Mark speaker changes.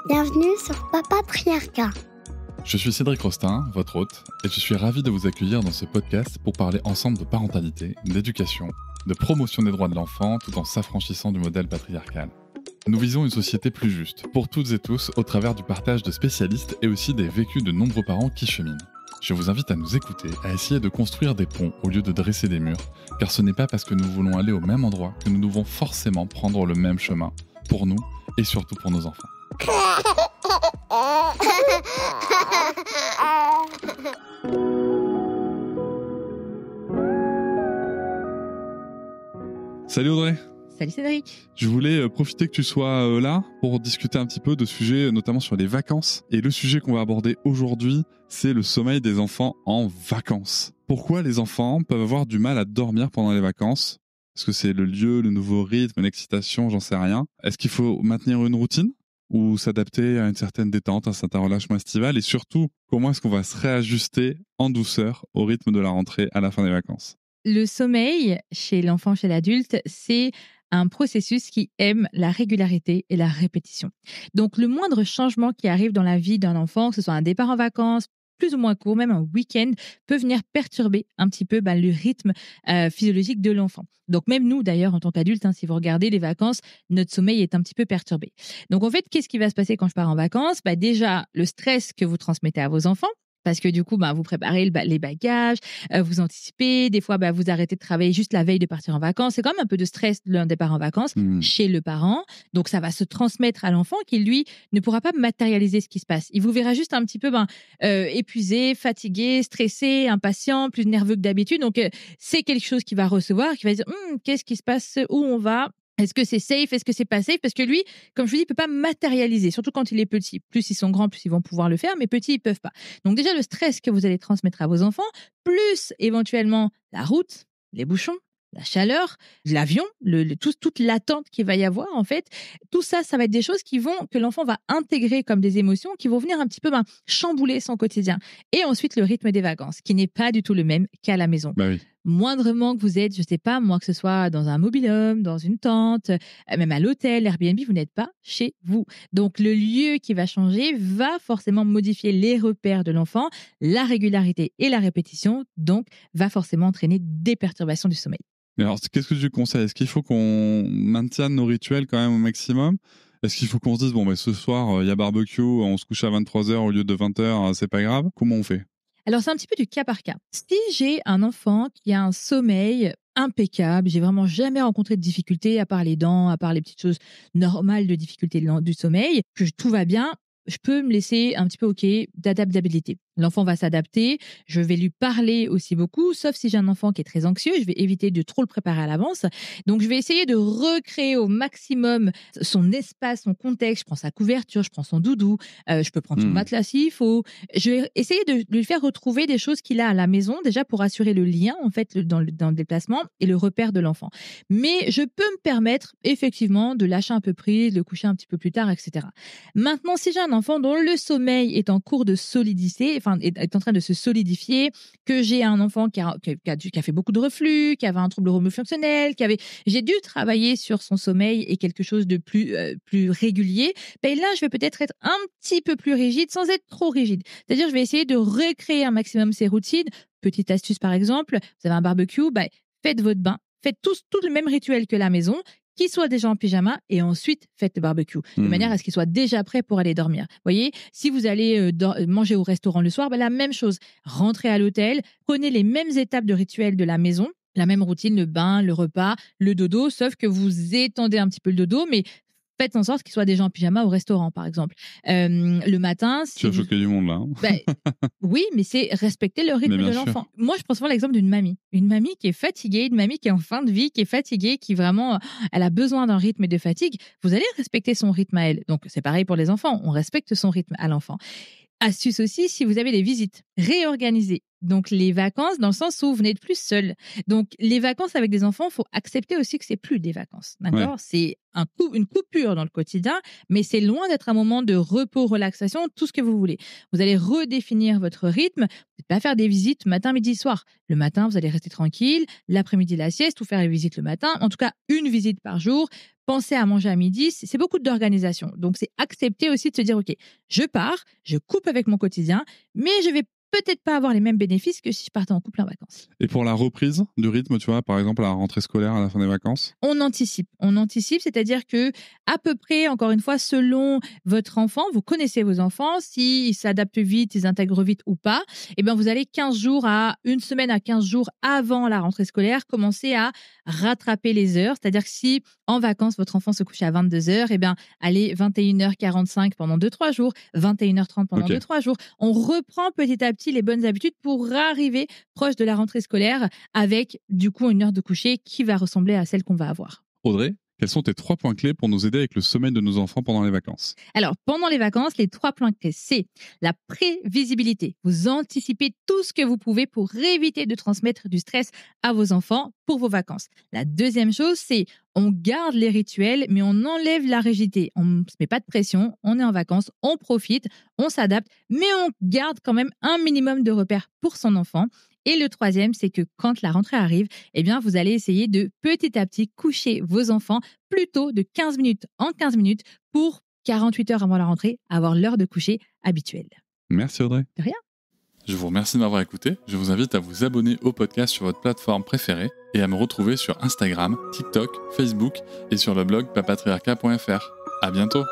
Speaker 1: Bienvenue sur Papatriarcat.
Speaker 2: Je suis Cédric Rostin, votre hôte, et je suis ravi de vous accueillir dans ce podcast pour parler ensemble de parentalité, d'éducation, de promotion des droits de l'enfant tout en s'affranchissant du modèle patriarcal. Nous visons une société plus juste, pour toutes et tous, au travers du partage de spécialistes et aussi des vécus de nombreux parents qui cheminent. Je vous invite à nous écouter, à essayer de construire des ponts au lieu de dresser des murs, car ce n'est pas parce que nous voulons aller au même endroit que nous devons forcément prendre le même chemin, pour nous et surtout pour nos enfants. Salut Audrey.
Speaker 3: Salut Cédric.
Speaker 2: Je voulais profiter que tu sois là pour discuter un petit peu de sujets, notamment sur les vacances. Et le sujet qu'on va aborder aujourd'hui, c'est le sommeil des enfants en vacances. Pourquoi les enfants peuvent avoir du mal à dormir pendant les vacances ? Est-ce que c'est le lieu, le nouveau rythme, l'excitation, j'en sais rien. Est-ce qu'il faut maintenir une routine ou s'adapter à une certaine détente, à un certain relâchement estival ? Et surtout, comment est-ce qu'on va se réajuster en douceur au rythme de la rentrée à la fin des vacances ?
Speaker 3: Le sommeil, chez l'enfant, chez l'adulte, c'est un processus qui aime la régularité et la répétition. Donc, le moindre changement qui arrive dans la vie d'un enfant, que ce soit un départ en vacances, plus ou moins court, même un week-end, peut venir perturber un petit peu le rythme physiologique de l'enfant. Donc, même nous, d'ailleurs, en tant qu'adultes, si vous regardez les vacances, notre sommeil est un petit peu perturbé. Donc, en fait, qu'est-ce qui va se passer quand je pars en vacances ? Déjà, le stress que vous transmettez à vos enfants, parce que du coup, vous préparez les bagages, vous anticipez. Des fois, vous arrêtez de travailler juste la veille de partir en vacances. C'est quand même un peu de stress d'un départ en vacances chez le parent. Donc, ça va se transmettre à l'enfant qui, lui, ne pourra pas matérialiser ce qui se passe. Il vous verra juste un petit peu épuisé, fatigué, stressé, impatient, plus nerveux que d'habitude. Donc, c'est quelque chose qu'il va recevoir, qui va dire « Qu'est-ce qui se passe ? Où on va ?» Est-ce que c'est safe ? Est-ce que c'est pas safe ? Parce que lui, comme je vous dis, il peut pas matérialiser, surtout quand il est petit. Plus ils sont grands, plus ils vont pouvoir le faire, mais petits, ils peuvent pas. Donc déjà, le stress que vous allez transmettre à vos enfants, plus éventuellement la route, les bouchons, la chaleur, l'avion, toute l'attente qu'il va y avoir, en fait, tout ça, ça va être des choses que l'enfant va intégrer comme des émotions, qui vont venir un petit peu chambouler son quotidien. Et ensuite, le rythme des vacances, qui n'est pas du tout le même qu'à la maison.
Speaker 2: Oui.
Speaker 3: Moindrement que vous êtes, je sais pas, moi, que ce soit dans un mobil-home, dans une tente, même à l'hôtel, Airbnb, vous n'êtes pas chez vous. Donc, le lieu qui va changer va forcément modifier les repères de l'enfant, la régularité et la répétition, donc va forcément entraîner des perturbations du sommeil.
Speaker 2: Mais alors, qu'est-ce que tu conseilles ? Est-ce qu'il faut qu'on maintienne nos rituels quand même au maximum ? Est-ce qu'il faut qu'on se dise, ce soir, il y a barbecue, on se couche à 23h au lieu de 20h, c'est pas grave ? Comment on fait ?
Speaker 3: Alors, c'est un petit peu du cas par cas. Si j'ai un enfant qui a un sommeil impeccable, j'ai vraiment jamais rencontré de difficultés, à part les dents, à part les petites choses normales de difficulté du sommeil, que tout va bien, je peux me laisser un petit peu d'adaptabilité. L'enfant va s'adapter, je vais lui parler aussi beaucoup, sauf si j'ai un enfant qui est très anxieux, je vais éviter de trop le préparer à l'avance. Donc, je vais essayer de recréer au maximum son espace, son contexte. Je prends sa couverture, je prends son doudou, je peux prendre son matelas s'il faut. Je vais essayer de lui faire retrouver des choses qu'il a à la maison, déjà pour assurer le lien, en fait, dans le déplacement et le repère de l'enfant. Mais je peux me permettre, effectivement, de lâcher un peu prise, de le coucher un petit peu plus tard, etc. Maintenant, si j'ai un enfant dont le sommeil est en cours de solidité, est en train de se solidifier, que j'ai un enfant qui a fait beaucoup de reflux, qui avait un trouble hormofonctionnel, j'ai dû travailler sur son sommeil et quelque chose de plus régulier, là, je vais peut-être être un petit peu plus rigide sans être trop rigide. C'est-à-dire, je vais essayer de recréer un maximum ces routines. Petite astuce, par exemple, vous avez un barbecue, faites votre bain, faites tout le même rituel que la maison, qu'il soit déjà en pyjama et ensuite faites le barbecue de manière à ce qu'il soit déjà prêt pour aller dormir. Vous voyez, si vous allez manger au restaurant le soir, la même chose. Rentrez à l'hôtel, prenez les mêmes étapes de rituel de la maison, la même routine, le bain, le repas, le dodo, sauf que vous étendez un petit peu le dodo, mais faites en sorte qu'il soit déjà en pyjama au restaurant, par exemple. Le matin...
Speaker 2: Tu as choqué du monde, là.
Speaker 3: Oui, mais c'est respecter le rythme de l'enfant. Moi, je prends souvent l'exemple d'une mamie. Une mamie qui est fatiguée, une mamie qui est en fin de vie, qui est fatiguée, qui vraiment, elle a besoin d'un rythme et de fatigue. Vous allez respecter son rythme à elle. Donc, c'est pareil pour les enfants. On respecte son rythme à l'enfant. Astuce aussi, si vous avez des visites, réorganisez Donc, les vacances, dans le sens où vous n'êtes plus seul. Donc, les vacances avec des enfants, il faut accepter aussi que c'est plus des vacances. D'accord ?
Speaker 2: Ouais.
Speaker 3: C'est une coupure dans le quotidien, mais c'est loin d'être un moment de repos, relaxation, tout ce que vous voulez. Vous allez redéfinir votre rythme. Vous ne pas faire des visites matin, midi, soir. Le matin, vous allez rester tranquille. L'après-midi, la sieste, ou faire les visites le matin. En tout cas, une visite par jour. Pensez à manger à midi. C'est beaucoup d'organisation. Donc, c'est accepter aussi de se dire, OK, je pars, je coupe avec mon quotidien, mais je vais peut-être pas avoir les mêmes bénéfices que si je partais en couple en vacances.
Speaker 2: Et pour la reprise du rythme, tu vois, par exemple, à la rentrée scolaire à la fin des vacances?
Speaker 3: On anticipe, c'est-à-dire que à peu près, encore une fois, selon votre enfant, vous connaissez vos enfants, s'ils s'adaptent vite, ils intègrent vite ou pas, eh bien vous allez 15 jours à une semaine à 15 jours avant la rentrée scolaire commencer à rattraper les heures, c'est-à-dire que si en vacances votre enfant se couche à 22h, eh bien allez 21h45 pendant 2-3 jours, 21h30 pendant
Speaker 2: Ok.
Speaker 3: 2-3 jours, on reprend petit à petit les bonnes habitudes pour arriver proche de la rentrée scolaire avec du coup une heure de coucher qui va ressembler à celle qu'on va avoir.
Speaker 2: Audrey, quels sont tes 3 points clés pour nous aider avec le sommeil de nos enfants pendant les vacances?
Speaker 3: Alors, pendant les vacances, les 3 points clés, c'est la prévisibilité. Vous anticipez tout ce que vous pouvez pour éviter de transmettre du stress à vos enfants pour vos vacances. La deuxième chose, c'est on garde les rituels, mais on enlève la rigidité. On ne se met pas de pression, on est en vacances, on profite, on s'adapte, mais on garde quand même un minimum de repères pour son enfant. Et le troisième, c'est que quand la rentrée arrive, eh bien, vous allez essayer de petit à petit coucher vos enfants plutôt de 15 minutes en 15 minutes pour 48 heures avant la rentrée, avoir l'heure de coucher habituelle.
Speaker 2: Merci Audrey.
Speaker 3: De rien.
Speaker 2: Je vous remercie de m'avoir écouté. Je vous invite à vous abonner au podcast sur votre plateforme préférée et à me retrouver sur Instagram, TikTok, Facebook et sur le blog papatriarca.fr. À bientôt.